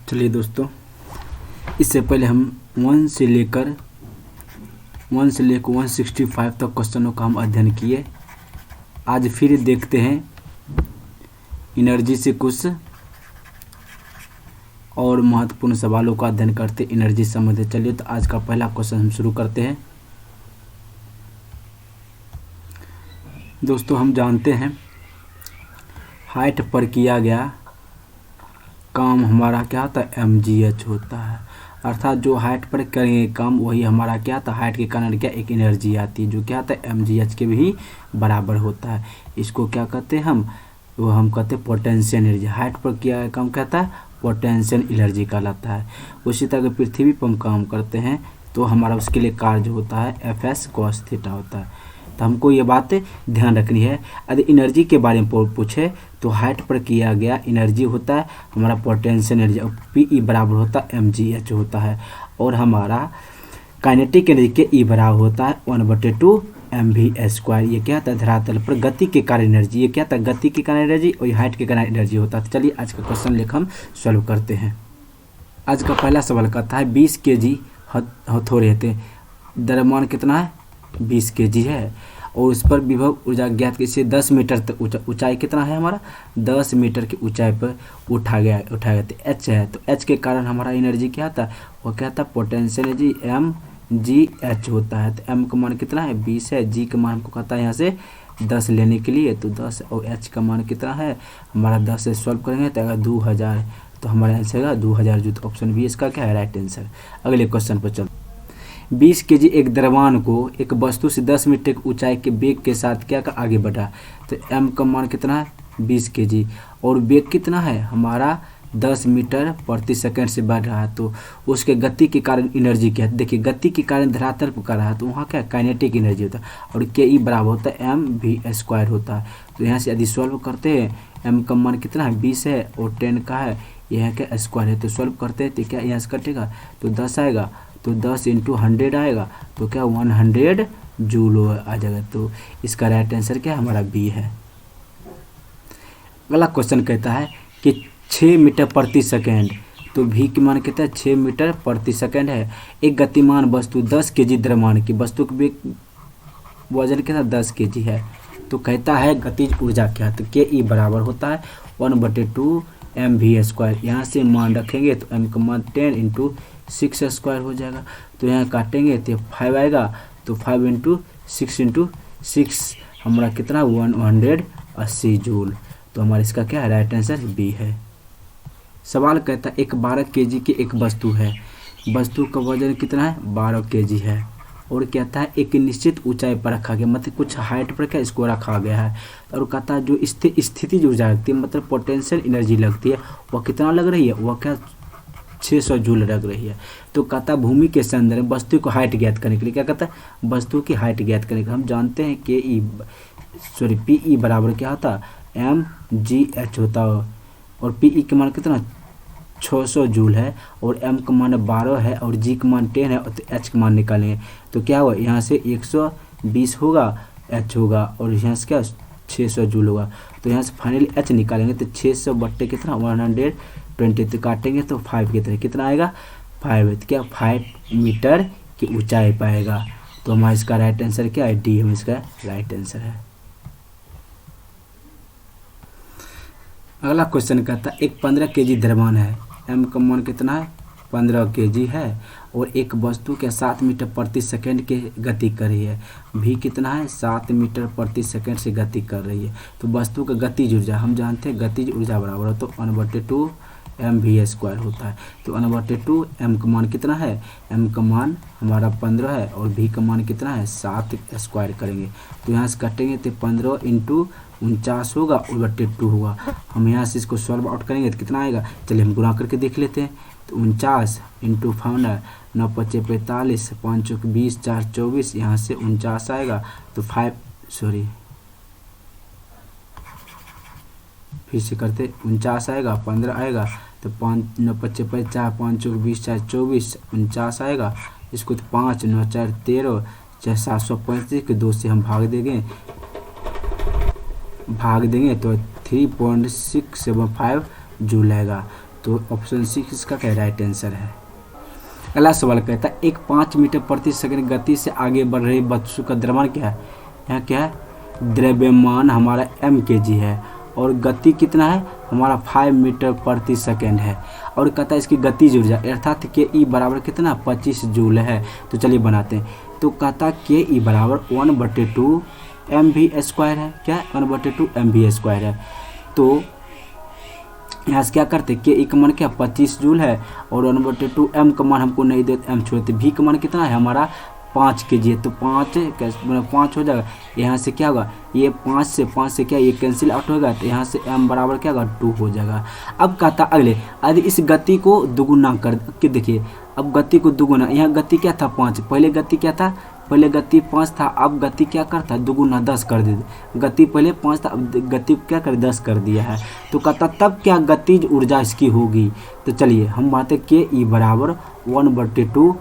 चलिए दोस्तों, इससे पहले हम 1 से लेकर 165 तक क्वेश्चनों का हम अध्ययन किए। आज फिर देखते हैं एनर्जी से कुछ और महत्वपूर्ण सवालों का अध्ययन करते एनर्जी संबंधित। चलिए तो आज का पहला क्वेश्चन हम शुरू करते हैं। दोस्तों, हम जानते हैं हाइट पर किया गया काम हमारा क्या होता है, mgh होता है। अर्थात जो हाइट पर करेंगे काम वही हमारा क्या था, हाइट के कारण क्या एक एनर्जी आती है जो क्या होता है mgh के भी बराबर होता है। इसको क्या कहते हैं हम कहते हैं पोटेंशियल एनर्जी। हाइट पर किया गया काम कहता है पोटेंशियल एनर्जी कहलाता है। उसी तरह पृथ्वी पर हम काम करते हैं तो हमारा उसके लिए कार्य होता है Fs cos थीटा होता है। तो हमको ये बात ध्यान रखनी है। यदि एनर्जी के बारे में पूछे तो हाइट पर किया गया एनर्जी होता है हमारा पोटेंशियल एनर्जी, और Pe बराबर होता है mgh होता है। और हमारा काइनेटिक एनर्जी के E बराबर होता है 1/2 mv²। ये क्या था, धरातल पर गति के कारण एनर्जी। ये क्या था, गति के कारण एनर्जी, और हाइट के कारण एनर्जी होता है। तो चलिए आज का क्वेश्चन लेकर हम सॉल्व करते हैं। आज का पहला सवाल कहता है 20 kg हथौड़े थे, द्रव्यमान कितना है 20 kg है, और उस पर विभव ऊर्जा ज्ञात कीजिए। 10 मीटर तक ऊंचाई कितना है हमारा, 10 मीटर की ऊंचाई पर उठाया गया तो H है। तो H के कारण हमारा एनर्जी क्या था, वो क्या था पोटेंशियल एनर्जी mgh होता है। तो m का मान कितना है 20 है, g का मान हमको कहता है यहाँ से 10 लेने के लिए, तो 10, और h का मान कितना है हमारा 10 से सॉल्व करेंगे तो आएगा 2000। तो हमारा आंसर आएगा 2000 जो, तो ऑप्शन बी इसका क्या है राइट आंसर। अगले क्वेश्चन पर चलते। 20 kg एक द्रव्यमान को एक वस्तु से 10 मीटर की ऊंचाई के वेग के साथ क्या का आगे बढ़ा। तो m का मान कितना है 20 kg, और वेग कितना है हमारा 10 मीटर प्रति सेकंड से बढ़ रहा है। तो उसके गति के कारण एनर्जी क्या है, देखिए गति के कारण धरातल पर कर रहा है तो वहाँ क्या काइनेटिक एनर्जी होता है, और के ई बराबर होता है mv² होता है। तो यहाँ से यदि सॉल्व करते हैं m का मान कितना है 20 है, और 10 का है यह क्या स्क्वायर है। तो सॉल्व करते हैं तो क्या यहाँ से कटेगा तो 10 आएगा, तो 10 × 100 आएगा तो क्या 100 जूल आ जाएगा। तो इसका राइट आंसर क्या हमारा बी है। अगला क्वेश्चन कहता है कि 6 मीटर प्रति सेकेंड, तो v की मान कहता है 6 मीटर प्रति सेकेंड है। एक गतिमान वस्तु 10 kg द्रव्यमान की वस्तु के वजन कितना 10 kg है। तो कहता है गतिज ऊर्जा क्या है, तो के ई बराबर होता है 1/2 mv²। यहाँ से मान रखेंगे तो m का मान 10 × 6² हो जाएगा। तो यहाँ काटेंगे तो 5 आएगा, तो 5 × 6 × 6 हमारा कितना 180 जूल। तो हमारा इसका क्या है राइट आंसर बी है। सवाल कहता है एक 12 kg की एक वस्तु है, वस्तु का वजन कितना है 12 kg है, और कहता है एक निश्चित ऊंचाई पर रखा गया, मतलब कुछ हाइट पर क्या इसको रखा गया है। और कहता है जो स्थिति जो ऊर्जा लगती है मतलब पोटेंशियल एनर्जी लगती है वह कितना लग रही है, वह क्या 600 जूल लग रही है। तो कहता है भूमि के संदर्भ में वस्तु को हाइट ज्ञात करने के लिए क्या कहता है वस्तु की हाइट ज्ञात करने के लिए हम जानते हैं कि Pe बराबर क्या होता है mgh होता है, और Pe का मान कितना 600 जूल है, और m का मान 12 है, और g का मान 10 है, तो h का मान निकालेंगे तो क्या होगा यहाँ से 120 होगा h होगा, और यहाँ से क्या 600 जूल होगा। तो यहाँ से फाइनली h निकालेंगे तो 600 बट्टे कितना 120, तो काटेंगे तो 5 की तरह कितना आएगा 5, तो क्या 5 मीटर की ऊंचाई पाएगा। तो हमारा इसका राइट आंसर क्या है डी, हम इसका राइट आंसर है। अगला क्वेश्चन कहता है एक 15 kg द्रव्यमान है, m का मान कितना है 15 kg है, और एक वस्तु के 7 मीटर प्रति सेकंड के गति कर रही है। v कितना है 7 मीटर प्रति सेकंड से गति कर रही है। तो वस्तु का गतिज ऊर्जा हम जानते हैं गतिज ऊर्जा बराबर हो तो 1/2 mv² होता है। तो 1/2 m का मान कितना है, m का मान हमारा 15 है, और v का मान कितना है 7² करेंगे तो यहाँ से काटेंगे तो 15 × 49 होगा, 1/2 होगा। हम यहाँ से इसको सॉल्व आउट करेंगे तो कितना आएगा, चलिए हम गुणा करके देख लेते हैं। तो 49 × 5 9 × 5 45, 5 × 20, 4 24, यहाँ से 49 आएगा तो फिर से करते 49 आएगा, 15 आएगा, तो 5 9 × 5 4, 5 × 20, 4 24, 49 आएगा। इसको तो 5 9 4 13, 735 के 2 से हम भाग देंगे तो 3.675 जूल आएगा। तो ऑप्शन सी इसका क्या राइट आंसर है। अगला सवाल कहता है एक 5 मीटर प्रति सेकंड गति से आगे बढ़ रही वस्तु का द्रव्यमान क्या है। यहाँ क्या है, द्रव्यमान हमारा mkg है और गति कितना है हमारा 5 मीटर प्रति सेकंड है। और कहता है इसकी गतिज ऊर्जा अर्थात के ई बराबर कितना 25 जूल है। तो चलिए बनाते हैं। तो कहता के ई बराबर 1/2 mv² है। क्या 1/2 mv² है। तो यहाँ से क्या करते के ई का मान क्या 25 जूल है और 1/2 m का मान हमको नहीं देते, m छोड़ते। v का मान कितना है हमारा 5 kg है। तो 5 हो जाएगा। यहाँ से क्या होगा ये 5 से क्या ये कैंसिल आउट होगा। तो यहाँ से m बराबर क्या होगा 2 हो जाएगा। अब कहता अगले यदि इस गति को दुगुना कर के देखिए। अब गति को दुगुना, यहाँ गति क्या था 5, पहले गति क्या था, पहले गति 5 था, अब गति क्या करता दुगुना 10 कर दे। गति पहले 5 था, अब गति क्या कर 10 कर दिया है। तो कहता तब क्या गतिज ऊर्जा इसकी होगी। तो चलिए हम बातें के ई बराबर 1/2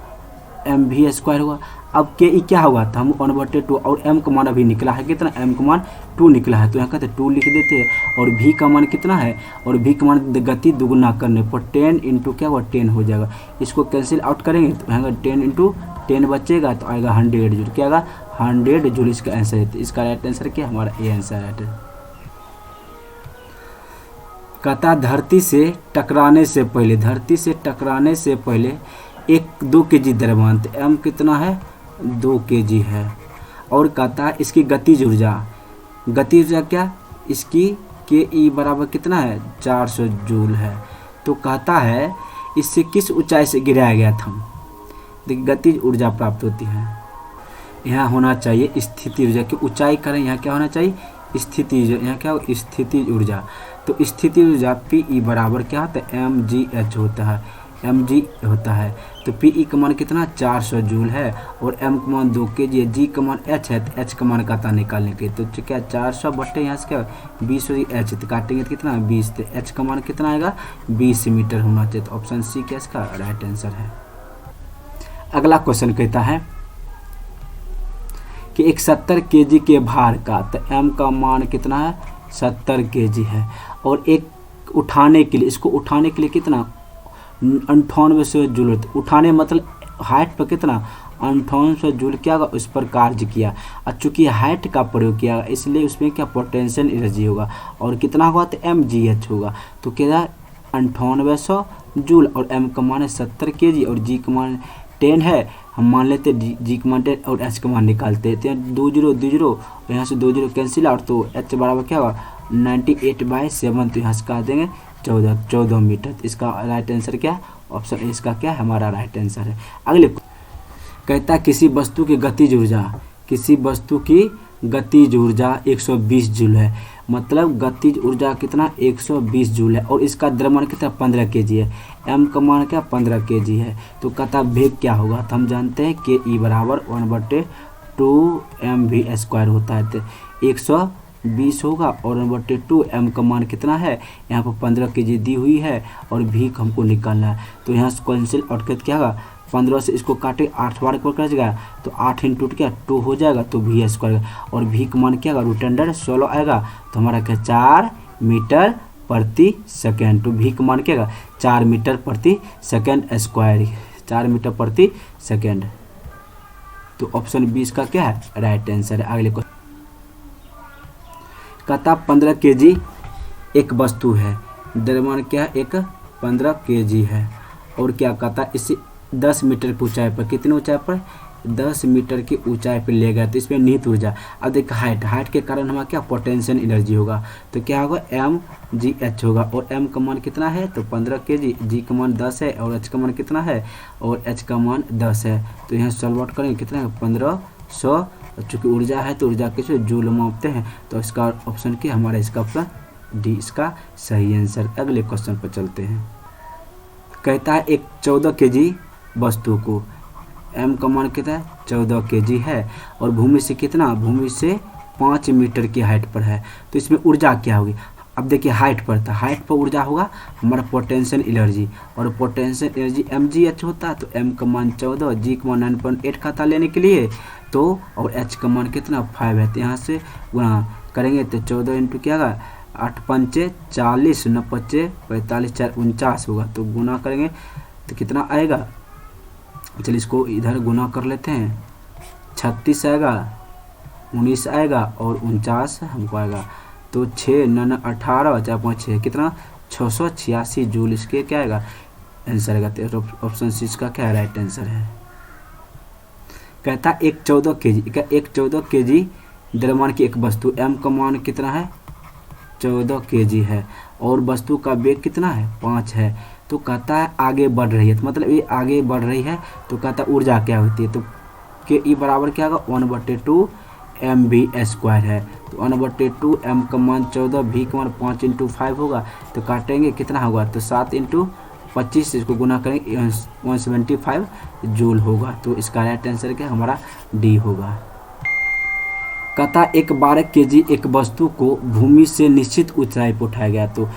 mv² होगा। अब के ई क्या होगा तो हम 1/2 और m का मान अभी निकला है कितना, m का मान 2 निकला है। तो यहाँ कहते 2 लिख देते हैं। और v का मान कितना है, और v का मान गति दुगुना करने पर 10 इंटू क्या होगा 10 हो जाएगा। इसको कैंसिल आउट करेंगे तो यहाँ 10 इंटू 10 बचेगा तो आएगा 100 जूल। क्या आएगा 100 जूल इसका आंसर है। तो इसका राइट आंसर क्या हमारा ए आंसर है। कहता धरती से टकराने से पहले 2 kg द्रव्यमान, तो m कितना है 2 kg है। और कहता है इसकी गतिज ऊर्जा क्या इसकी के ई बराबर कितना है 400 जूल है। तो कहता है इससे किस ऊंचाई से गिराया गया था। देखिए गतिज ऊर्जा प्राप्त होती है। यहाँ होना चाहिए स्थिति ऊर्जा की ऊंचाई करें, यहाँ क्या होना चाहिए स्थिति, यहाँ क्या हो स्थिति ऊर्जा। तो स्थिति ऊर्जा पी ई बराबर क्या होता है mgh होता है, mg होता है। तो पी ई का मान कितना 400 जूल है और m का मान 2 kg है, g का मान h है। तो h का मान कहता निकालने के तो क्या 400 बटे यहाँ से क्या 20 हो h, तो काटेंगे तो कितना 20। तो h का मान कितना आएगा 20 मीटर होना चाहिए। तो ऑप्शन सी क्या इसका राइट आंसर है। अगला क्वेश्चन कहता है कि एक 70 kg के भार का, तो m का मान कितना है 70 kg है। और एक उठाने के लिए, इसको उठाने के लिए कितना 9800 जूल, उठाने मतलब हाइट पर कितना 9800 जूल क्या होगा उस पर कार्य किया। और चूंकि हाइट का प्रयोग किया इसलिए उसमें क्या पोटेंशियल एनर्जी होगा और कितना होगा तो mgh होगा। तो क्या 9800 जूल और m का मान है 70 kg और g का मान 10 है। हम मान लेते g का मान 10 और h का मान निकालते हैं। 2 0 यहाँ से 2 0 कैंसिल आउट, तो h बराबर क्या होगा 98/7। तो यहाँ से कहा देंगे 14 मीटर। इसका राइट आंसर क्या ऑप्शन इसका क्या हमारा राइट आंसर है। अगले कहता किसी वस्तु की गतिज ऊर्जा 120 जूल है। मतलब गतिज ऊर्जा कितना 120 जूल है और इसका द्रव्यमान कितना 15 kg है। m का मान क्या 15 kg है। तो कहता वेग क्या होगा, तो हम जानते हैं कि ई बराबर 1/2 mv² होता है। तो 120 होगा और 1/2 m का मान कितना है यहाँ पर 15 kg दी हुई है और v हमको निकालना है। तो यहाँ से कैंसिल आउट करके क्या होगा 15 से इसको काटे 8 बार कर जाएगा तो 8 इंटू क्या 2 हो जाएगा। तो v² और v का मान क्या होगा √16 आएगा। तो हमारा क्या 4 मीटर प्रति सेकेंड। तो v का मान क्या होगा 4 मीटर प्रति सेकेंड स्क्वायर, 4 मीटर प्रति सेकेंड। तो ऑप्शन 20 का क्या है राइट आंसर है। अगले को कहता 15 kg एक वस्तु है, द्रव्यमान क्या है एक 15 kg है। और क्या कहता इससे 10 मीटर की ऊंचाई पर, कितनी ऊंचाई पर 10 मीटर की ऊंचाई पर ले गया। तो इसमें निहित ऊर्जा, अब देख हाइट के कारण हमारा क्या पोटेंशियल एनर्जी होगा। तो क्या होगा mgh होगा और m का मान कितना है तो 15 kg, g का मान 10 है और h का मान कितना है और h का मान 10 है। तो यहाँ सॉल्व आउट करेंगे कितना है 1500। चूँकि ऊर्जा है तो ऊर्जा किस जूल मापते हैं। तो इसका ऑप्शन क्या हमारा इसका ऑप्शन डी इसका सही आंसर। अगले क्वेश्चन पर चलते हैं। कहता है एक 14 kg वस्तु को m का मान कितना है 14 kg है और भूमि से कितना, भूमि से 5 मीटर की हाइट पर है। तो इसमें ऊर्जा क्या होगी। अब देखिए हाइट पर था, हाइट पर ऊर्जा होगा हमारा पोटेंशियल एनर्जी और पोटेंशियल एनर्जी mgh होता है। तो m का मान 14, g का मान 9.8 खाता लेने के लिए तो और h का मान कितना 5 है। तो यहाँ से गुणा करेंगे तो 14 इंटू क्या होगा 8 पंचे 40, 9 पंचे 45, 4 49 होगा। तो गुना करेंगे तो कितना आएगा, चलिए इसको इधर गुना कर लेते हैं। 36 आएगा, 19 आएगा और 49 हमको आएगा। तो 6 9 18 4 5 6 कितना 686 जूल इसके क्या आएगा आंसर आएगा। तो ऑप्शन सी इसका क्या राइट आंसर है। कहता है एक 14 केजी द्रव्यमान की एक वस्तु m का मान कितना है 14 केजी है और वस्तु का वेग कितना है 5 है। तो कहता है आगे बढ़ रही है, तो मतलब ये आगे बढ़ रही है। तो कहता है ऊर्जा क्या होती है, तो के ई बराबर क्या होगा 1/2 mv² है। तो 1/2 m का मान 14, v का मान 5 × 5 होगा। तो काटेंगे कितना होगा, तो 7 × 25 इसको गुना करेंगे 175 जूल होगा। तो इसका राइट आंसर क्या हमारा डी होगा। कहता एक 12 केजी एक वस्तु को भूमि से निश्चित ऊंचाई पर उठाया गया। तो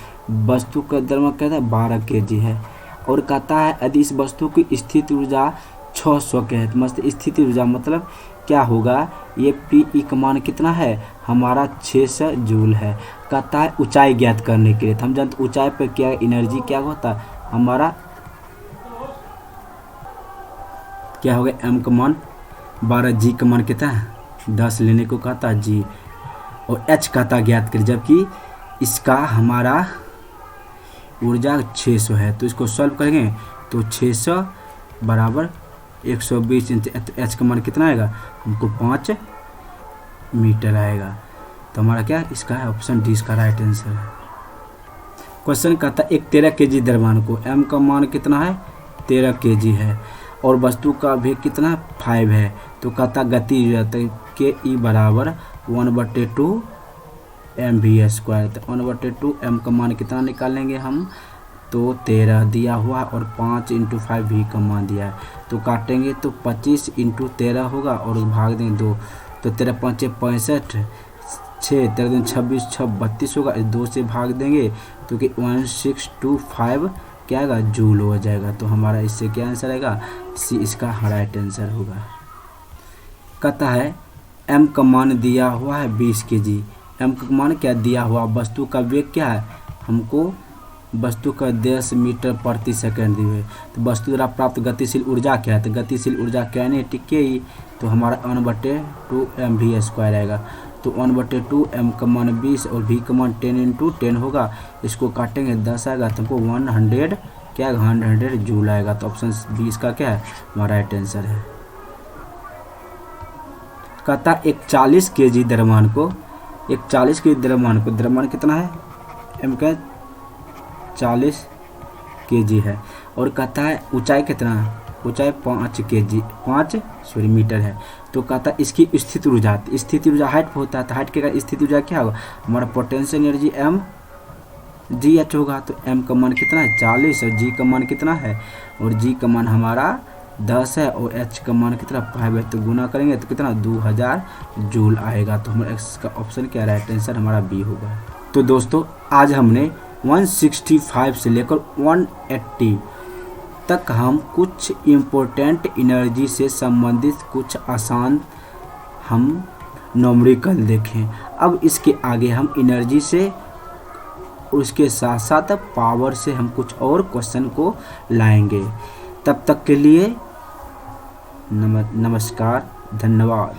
वस्तु का द्रव्यमान कहता है 12 केजी है और कहता है यदि इस वस्तु की स्थित ऊर्जा 600 के है। तो मस्त स्थिति ऊर्जा मतलब क्या होगा, ये पी ई का मान कितना है हमारा 600 जूल है। कहता है ऊंचाई ज्ञात करने के लिए, तो हम जानते ऊंचाई पर क्या एनर्जी क्या होता है हमारा क्या होगा m का मान 12, g का मान कितना है 10 लेने को कहता है g और h कहता ज्ञात करें, जबकि इसका हमारा ऊर्जा 600 है। तो इसको सॉल्व करेंगे तो 600 बराबर 120 h का मान कितना आएगा हमको 5 मीटर आएगा। तो हमारा क्या इसका है ऑप्शन डी इसका राइट आंसर है। क्वेश्चन कहता है एक 13 केजी द्रव्यमान को m का मान कितना है 13 केजी है और वस्तु का वेग कितना 5 है। तो कहता गति के ई बराबर 1/2 mv²। तो 1/2 m का मान कितना निकालेंगे हम, तो 13 दिया हुआ और 5 × 5 v का मान दिया है। तो काटेंगे तो 25 × 13 होगा और भाग देंगे 2। तो 13 5 65, 6 13 26 6 32 होगा, 2 से भाग देंगे तो कि 1625 क्या आएगा जूल हो जाएगा। तो हमारा इससे क्या आंसर आएगा सी इसका राइट आंसर होगा। कहता है m का मान दिया हुआ है 20 केजी, m का मान क्या दिया हुआ, वस्तु का वेग क्या है हमको वस्तु का 10 मीटर प्रति सेकंड दी हुई। तो वस्तु द्वारा प्राप्त गतिशील ऊर्जा क्या है, तो गतिशील ऊर्जा काइनेटिक के ही, तो हमारा 1/2 mv² आएगा। तो 1/2 m का मान 20 और v का मान 10 × 10 होगा। इसको काटेंगे 10 आएगा तो हमको 100 क्या 100 जूल आएगा। तो ऑप्शन बी इसका क्या है हमारा राइट आंसर है। कहता एक 40 केजी द्रव्यमान को द्रव्यमान कितना है m का 40 केजी है और कहता है ऊंचाई कितना है, ऊंचाई 5 मीटर है। तो कहता है इसकी स्थित ऊर्जा हाइट पर होता है। तो हाइट के स्थित ऊर्जा क्या होगा हमारा पोटेंशियल एनर्जी m जी एच होगा। तो m का मान कितना है 40 और g का मान कितना है, और g का मान हमारा 10 है और h का मान कितना 5 है। तो गुना करेंगे तो कितना 2000 जूल आएगा। तो हमारा इसका ऑप्शन क्या राइट आंसर हमारा बी होगा। तो दोस्तों आज हमने 165 से लेकर 180 तक हम कुछ इम्पोर्टेंट एनर्जी से संबंधित कुछ आसान हम न्यूमेरिकल देखें। अब इसके आगे हम एनर्जी से उसके साथ साथ पावर से हम कुछ और क्वेश्चन को लाएंगे। तब तक के लिए नमस्कार, धन्यवाद।